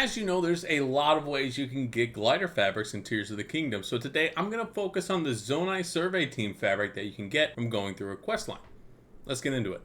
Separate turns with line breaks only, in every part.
as you know, there's a lot of ways you can get glider fabrics in Tears of the Kingdom. So today I'm going to focus on the Zonai survey team fabric that you can get from going through a quest line. Let's get into it.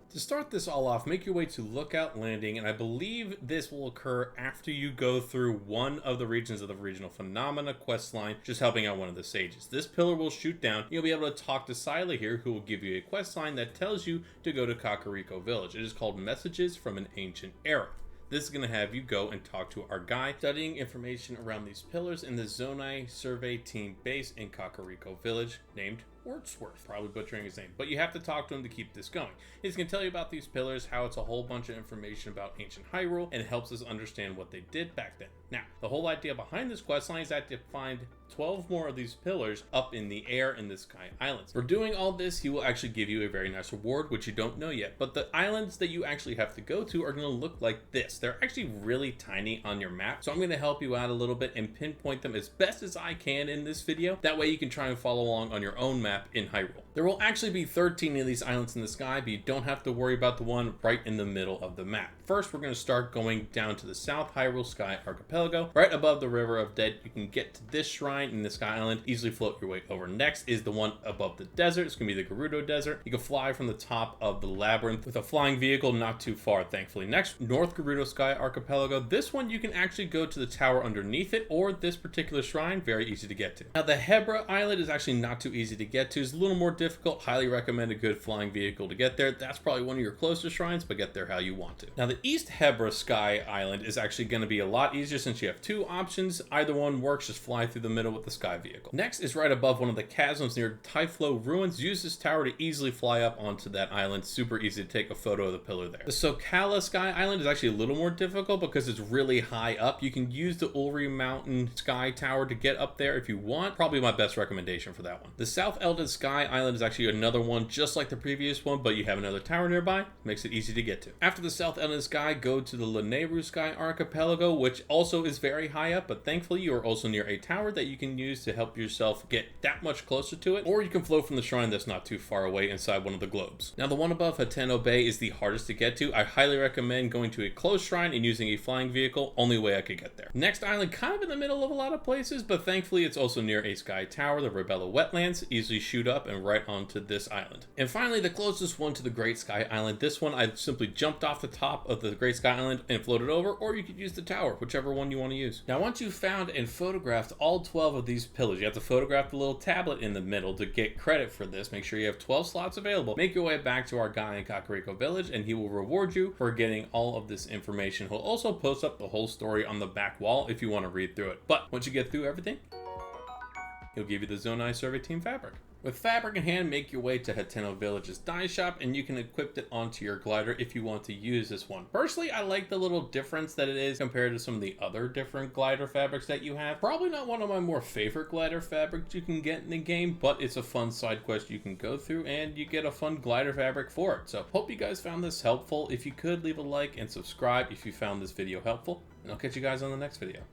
To start this all off, make your way to Lookout Landing, and I believe this will occur after you go through one of the regions of the Regional Phenomena quest line, just helping out one of the sages. This pillar will shoot down. You'll be able to talk to Sila here, who will give you a quest line that tells you to go to Kakariko Village. It is called Messages from an Ancient Era. This is going to have you go and talk to our guy, studying information around these pillars in the Zonai survey team base in Kakariko Village, named Wordsworth. Probably butchering his name, but you have to talk to him to keep this going. He's going to tell you about these pillars, how it's a whole bunch of information about ancient Hyrule, and it helps us understand what they did back then. Now, the whole idea behind this questline is that to find 12 more of these pillars up in the air in the Sky Islands. For doing all this, he will actually give you a very nice reward, which you don't know yet, but the islands that you actually have to go to are going to look like this. They're actually really tiny on your map, so I'm going to help you out a little bit and pinpoint them as best as I can in this video. That way you can try and follow along on your own map in Hyrule. There will actually be 13 of these islands in the sky, but you don't have to worry about the one right in the middle of the map. First, we're going to start going down to the South Hyrule Sky Archipelago. Right above the River of Dead, you can get to this shrine in the Sky Island, easily float your way over. Next is the one above the desert. It's going to be the Gerudo Desert. You can fly from the top of the labyrinth with a flying vehicle, not too far, thankfully. Next, North Gerudo Sky Archipelago. This one, you can actually go to the tower underneath it, or this particular shrine, very easy to get to. Now, the Hebra Island is actually not too easy to get to. It's a little more difficult. Highly recommend a good flying vehicle to get there. That's probably one of your closest shrines, but get there how you want to. Now, the East Hebra Sky Island is actually going to be a lot easier since you have two options. Either one works, just fly through the middle with the sky vehicle. Next is right above one of the chasms near Typhlo Ruins. Use this tower to easily fly up onto that island. Super easy to take a photo of the pillar there. The Sokala Sky Island is actually a little more difficult because it's really high up. You can use the Ulri Mountain Sky Tower to get up there if you want. Probably my best recommendation for that one. The South Eldin Sky Island is actually another one just like the previous one, but you have another tower nearby. Makes it easy to get to. After the South Eldin Sky, go to the Lanayru Sky Archipelago, which also is very high up, but thankfully you are also near a tower that you can use to help yourself get that much closer to it, or you can float from the shrine that's not too far away inside one of the globes. Now, the one above Hateno Bay is the hardest to get to. I highly recommend going to a closed shrine and using a flying vehicle. Only way I could get there. Next island, kind of in the middle of a lot of places, but thankfully it's also near a sky tower, the Rebella Wetlands. Easily shoot up and right onto this island. And finally, the closest one to the Great Sky Island. This one, I simply jumped off the top of the Great Sky Island and floated over, or you could use the tower, whichever one you want to use. Now, once you've found and photographed all 12 of these pillars, you have to photograph the little tablet in the middle to get credit for this. Make sure you have 12 slots available. Make your way back to our guy in Kakariko Village, and he will reward you for getting all of this information. He'll also post up the whole story on the back wall if you want to read through it. But once you get through everything, he'll give you the Zonai survey team fabric. With fabric in hand, make your way to Hateno Village's dye shop, and you can equip it onto your glider if you want to use this one. Personally, I like the little difference that it is compared to some of the other different glider fabrics that you have. Probably not one of my more favorite glider fabrics you can get in the game, but it's a fun side quest you can go through, and you get a fun glider fabric for it. So, hope you guys found this helpful. If you could, leave a like and subscribe if you found this video helpful, and I'll catch you guys on the next video.